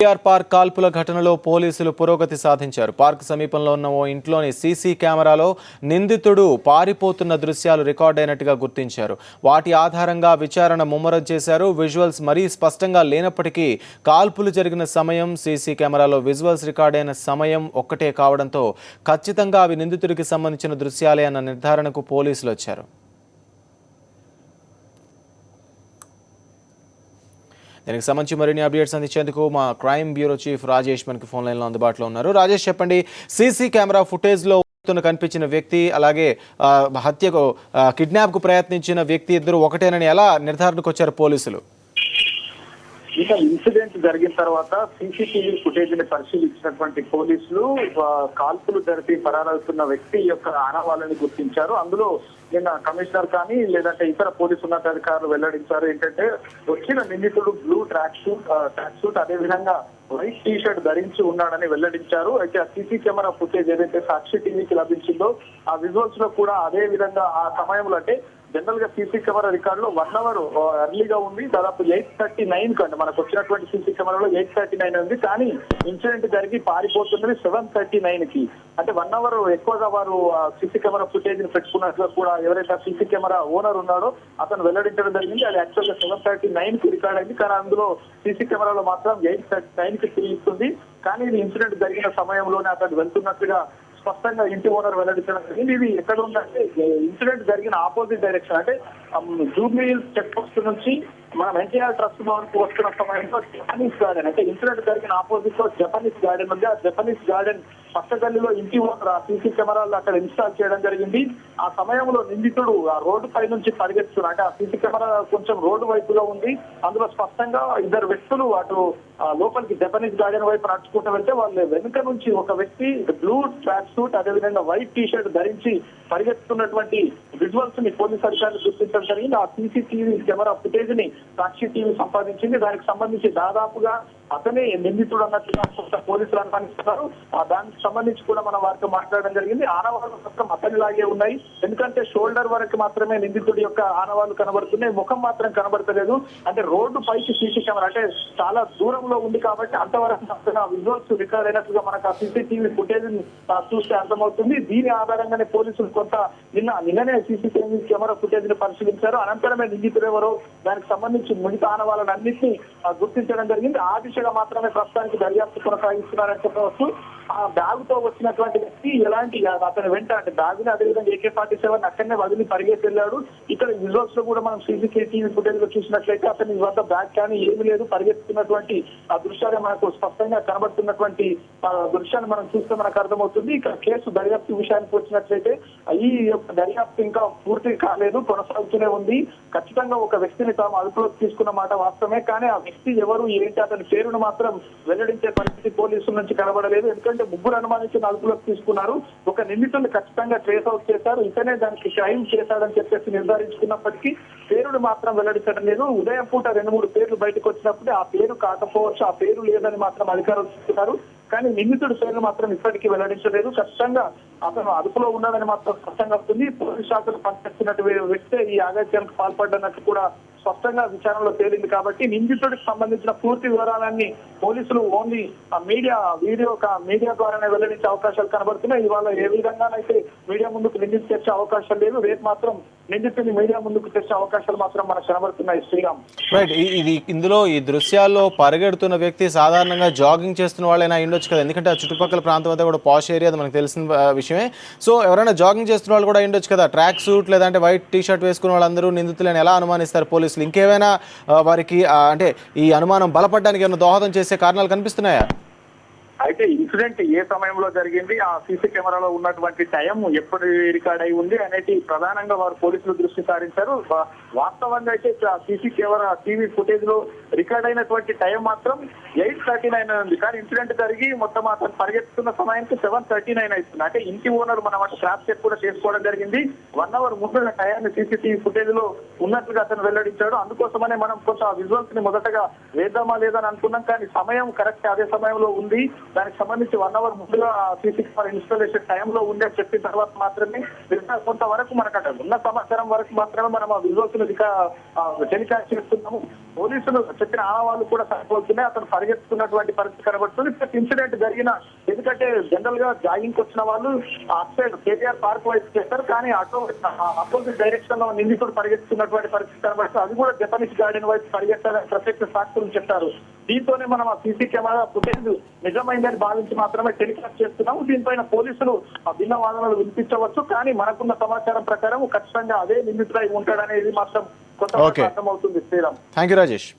KR park కాల్పుల ఘటనలో పోలీసులు పురోగతి సాధించారు. పార్క్ సమీపంలో ఉన్న ఓ ఇంట్లోని సీసీ కెమెరాలో నిందితుడు పారిపోతున్న దృశ్యాలు రికార్డైనట్టుగా గుర్తించారు. వాటి ఆధారంగా విచారణ ముమ్మరం చేశారు. విజువల్స్ మరీ స్పష్టంగా లేనప్పటికీ కాల్పులు జరిగిన సమయం, సీసీ కెమెరాలో విజువల్స్ రికార్డైన సమయం ఒక్కటే కావడంతో ఖచ్చితంగా అవి నిందితుడికి సంబంధించిన దృశ్యాలే అన్న నిర్ధారణకు పోలీసులు వచ్చారు. దీనికి సంబంధించి మరిన్ని అప్డేట్స్ అందించేందుకు మా క్రైమ్ బ్యూరో చీఫ్ రాజేష్ మనకి ఫోన్ లైన్లో అందుబాటులో ఉన్నారు. రాజేష్, చెప్పండి, సీసీ కెమెరా ఫుటేజ్లో కనిపించిన వ్యక్తి అలాగే హత్యకు కిడ్నాప్కు ప్రయత్నించిన వ్యక్తి ఇద్దరు ఒకటేనని ఎలా నిర్ధారణకు వచ్చారు పోలీసులు? ఇక ఇన్సిడెంట్ జరిగిన తర్వాత సీసీటీవీ ఫుటేజ్ ని పరిశీలించినటువంటి పోలీసులు కాల్పులు జరిపి పరారవుతున్న వ్యక్తి యొక్క ఆనవాళ్ళని గుర్తించారు. అందులో నిన్న కమిషనర్ కానీ లేదంటే ఇతర పోలీసు ఉన్నతాధికారులు వెల్లడించారు ఏంటంటే వచ్చిన నిందితుడు బ్లూ ట్రాక్ సూట్ అదే విధంగా వైట్ టీ షర్ట్ ధరించి ఉన్నాడని వెల్లడించారు. అయితే ఆ సీసీ కెమెరా ఫుటేజ్ ఏదైతే సాక్షి టీవీకి లభించిందో ఆ విజువల్స్ లో కూడా అదే విధంగా ఆ సమయంలో అంటే జనరల్ గా సీసీ కెమెరా రికార్డ్ లో 1 అవర్ ఎర్లీగా ఉంది. దాదాపు 8:39 కంటే మనకు వచ్చినటువంటి సీసీ కెమెరాలో 8:39 ఉంది. కానీ ఇన్సిడెంట్ జరిగి పారిపోతున్నది 7:39 కి. అంటే 1 అవర్ ఎక్కువగా వారు సీసీ కెమెరా ఫుటేజ్ ని పెట్టుకున్నట్లుగా కూడా ఎవరైతే సీసీ కెమెరా ఓనర్ ఉన్నాడో అతను వెల్లడించడం జరిగింది. అది యాక్చువల్ గా 7:39 కి రికార్డ్ అయింది. కానీ అందులో సీసీ కెమెరాలో మాత్రం 8:39 కి తిరుగుతుంది. కానీ ఇది ఇన్సిడెంట్ జరిగిన సమయంలోనే అతను వెళ్తున్నట్టుగా స్పష్టంగా ఇంటి ఓనర్ వెల్లడించడం జరిగింది. ఇది ఎక్కడ ఉందంటే ఇన్సిడెంట్ జరిగిన ఆపోజిట్ డైరెక్షన్ అంటే జూబ్లీ చెక్ పోస్ట్ నుంచి మనం ఎన్టీఆర్ ట్రస్ట్ భవన్ కు వస్తున్న సమయంలో జపనీస్ గార్డెన్ అంటే ఇన్సిడెంట్ జరిగిన ఆపోజిట్ లో జపనీస్ గార్డెన్ ఉంది. ఆ జపనీస్ గార్డెన్ పక్క గల్లీలో ఇంటి ఓనర్ ఆ సీసీ కెమెరాలు అక్కడ ఇన్స్టాల్ చేయడం జరిగింది. ఆ సమయంలో నిందితుడు ఆ రోడ్డు పై నుంచి పరిగెత్తున్నారు. అంటే ఆ సీసీ కెమెరా కొంచెం రోడ్డు వైపుగా ఉంది. అందులో స్పష్టంగా ఇద్దరు వ్యక్తులు అటు లోపలికి జపనీస్ గార్డెన్ వైపు నడుచుకుంటూ వెళ్తే వాళ్ళ వెనుక నుంచి ఒక వ్యక్తి బ్లూ ట్రాక్ సూట్ అదేవిధంగా వైట్ టీ షర్ట్ ధరించి పరిగెత్తుతున్నటువంటి విజువల్స్ ని పోలీసు అధికారులు గుర్తించడం జరిగింది. ఆ సీసీటీవీ కెమెరా ఫుటేజ్ ని సాక్షి టీవీ సంపాదించింది. దానికి సంబంధించి దాదాపుగా అతనే నిందితుడు అన్నట్టుగా పోలీసులు అనుమానిస్తున్నారు. దానికి సంబంధించి కూడా మనం వారితో మాట్లాడడం జరిగింది. ఆనవాళ్లు మొత్తం అతనిలాగే ఉన్నాయి. ఎందుకంటే షోల్డర్ వరకు మాత్రమే నిందితుడి యొక్క ఆనవాళ్లు కనబడుతున్నాయి, ముఖం మాత్రం కనబడతలేదు. అంటే రోడ్డు పైకి సీసీ కెమెరా అంటే చాలా దూరంలో ఉంది కాబట్టి అంతవరకు విజువల్స్ రికార్డ్ అయినట్టుగా మనకు ఆ సీసీటీవీ ఫుటేజ్ చూస్తే అర్థమవుతుంది. దీని ఆధారంగానే పోలీసులు కొంత నిన్ననే సీసీటీవీ కెమెరా ఫుటేజ్ ని పరిశీలించారు. అనంతరమే నిందితుడు ఎవరో దానికి సంబంధించి మిగతా ఆనవాళ్ళని అన్నింటినీ గుర్తించడం జరిగింది. ఆ దిశగా మాత్రమే ప్రస్తుతానికి దర్యాప్తు కొనసాగిస్తున్నారని చెప్పవచ్చు. ఆ బ్యాగ్ తో వచ్చినటువంటి వ్యక్తి ఎలాంటి అతని వెంట అంటే బ్యాగ్ అదేవిధంగా AK-47 అక్కడనే వదిలి పరిగెత్తి వెళ్ళాడు. ఇక్కడ విజువల్స్ లో కూడా మనం సీసీటీవీ ఫుటేజ్ లో చూసినట్లయితే అతని వద్ద బ్యాగ్ కానీ ఏమీ లేదు. పరిగెత్తుతున్నటువంటి ఆ దృశ్యాలు మనకు స్పష్టంగా కనబడుతున్నటువంటి దృశ్యాన్ని మనం చూస్తే మనకు అర్థమవుతుంది. ఇక్కడ కేసు దర్యాప్తు విషయానికి వచ్చినట్లయితే ఈ యొక్క దర్యాప్తు ఇంకా పూర్తి కాలేదు, కొనసాగుతూనే ఉంది. ఖచ్చితంగా ఒక వ్యక్తిని తాము అదుపులోకి తీసుకున్న మాట వాస్తవమే. కానీ ఆ వ్యక్తి ఎవరు ఏంటి అతని పేరును మాత్రం వెల్లడించే పరిస్థితి పోలీసుల నుంచి కనబడలేదు. ఎందుకంటే ముగ్గురు అనుమానించిన అదుపులోకి తీసుకున్నారు. ఒక నిందితుడిని ఖచ్చితంగా ట్రేస్ అవుట్ చేశారు. ఇతనే దానికి క్రైమ్ చేశాడని చెప్పేసి నిర్ధారించుకున్నప్పటికీ పేరును మాత్రం వెల్లడించడం లేదు. ఉదయం పూట 2-3 పేర్లు బయటకు వచ్చినప్పుడు ఆ పేరు కాకపోవచ్చు, ఆ పేరు లేదని మాత్రం అధికారులు చెప్తున్నారు. కానీ నిందితుడి పేరును మాత్రం ఇప్పటికీ వెల్లడించలేదు. ఖచ్చితంగా అతను అదుపులో ఉన్నాడని మాత్రం స్పష్టంగా వస్తుంది. పోలీస్ శాఖలు పనిచేస్తున్నట్టు వ్యక్తే ఈ ఆగత్యానికి పాల్పడ్డన్నట్టు కూడా స్పష్టంగా విచారణలో తేలింది. కాబట్టి నిందితుడికి సంబంధించిన పూర్తి వివరాలన్నీ పోలీసులు ఓన్లీ మీడియా ద్వారానే వెల్లడించే అవకాశాలు కనబడుతున్నాయి. ఇవాళ ఏ విధంగానైతే మీడియా ముందుకు నిందితులు తెచ్చే అవకాశం లేదు. రేపు మాత్రం నిందితుడిని మీడియా ముందుకు తెచ్చే అవకాశాలు మాత్రం మనకు కనబడుతున్నాయి. శ్రీరామ్, రైట్, ఇందులో ఈ దృశ్యాల్లో పరిగెడుతున్న వ్యక్తి సాధారణంగా జాగింగ్ చేస్తున్న వాళ్ళైనా ఉండొచ్చు కదా, ఎందుకంటే ఆ చుట్టుపక్కల ప్రాంతం అంతా కూడా పాష్ ఏరియా, అది మనకు తెలిసిన విషయమే. సో ఎవరైనా జాగింగ్ చేస్తున్న వాళ్ళు కూడా ఉండొచ్చు కదా. ట్రాక్ సూట్ లేదంటే వైట్ టీ షర్ట్ వేసుకున్న వాళ్ళందరూ నిందితులను ఎలా అనుమానిస్తారు పోలీసులు? ఇంకేమైనా వారికి అంటే ఈ అనుమానం బలపడడానికి ఏమైనా దోహదం చేసే కారణాలు కనిపిస్తున్నాయా? అయితే ఇన్సిడెంట్ ఏ సమయంలో జరిగింది, ఆ సీసీ కెమెరాలో ఉన్నటువంటి టైం ఎప్పుడు రికార్డ్ అయి ఉంది అనేది ప్రధానంగా వారు పోలీసులు దృష్టి సారించారు. వాస్తవంగా అయితే సీసీ కెమెరా టీవీ ఫుటేజ్ లో రికార్డ్ అయినటువంటి టైం మాత్రం 8:39 ఉంది. కానీ ఇన్సిడెంట్ జరిగి మొత్తం అతను పరిగెత్తుతున్న సమయానికి 7:39 అవుతుంది. అంటే ఇంటి ఓనర్ మనం ట్రాప్ చెక్ కూడా చేసుకోవడం జరిగింది. 1 అవర్ ముందు టైంని సీసీటీవీ ఫుటేజ్ లో ఉన్నట్టుగా అతను వెల్లడించాడు. అందుకోసమనే మనం కొంచెం ఆ విజువల్స్ ని మొదటగా వేద్దామా లేదని అనుకున్నాం. కానీ సమయం కరెక్ట్ అదే సమయంలో ఉంది. దానికి సంబంధించి 1 అవర్ ముందుగా సీసీ కెమెరా ఇన్స్టాలేషన్ టైంలో ఉండే చెప్పిన తర్వాత మాత్రమే మిగతా కొంతవరకు మనకు ఉన్న సమాచారం వరకు మాత్రమే మనం ఆ విజువల్స్ టెలికాస్ట్ చేస్తున్నాము. పోలీసులు చెప్పిన ఆనవాళ్ళు కూడా సరిపోతున్నాయి. అతను పరిగెత్తుతున్నటువంటి పరిస్థితి కనబడుతుంది. ప్లస్ ఇన్సిడెంట్ జరిగిన, ఎందుకంటే జనరల్ గా జాగింగ్ వచ్చిన వాళ్ళు అటు సైడ్ కేటీఆర్ పార్క్ వైపు చేస్తారు, కానీ అటో అపోజిట్ డైరెక్షన్ లో నిందితుడు పరిగెత్తుతున్నటువంటి పరిస్థితి కనబడుతుంది. అది కూడా జపనీస్ గార్డెన్ వైపు పరిగెత్తాలని ప్రత్యక్ష సాక్షులు చెప్పారు. దీంతోనే మనం ఆ సీసీ కెమెరా ఫుటేజ్ నిజమైందని భావించి మాత్రమే టెలికాస్ట్ చేస్తున్నాము. దీనిపైన పోలీసులు భిన్న వాదనలు వినిపించవచ్చు, కానీ మనకున్న సమాచారం ప్రకారం ఖచ్చితంగా అదే నిందితుడై ఉంటాడనేది మాత్రం కొంత అర్థమవుతుంది. Sriram, thank you Rajesh.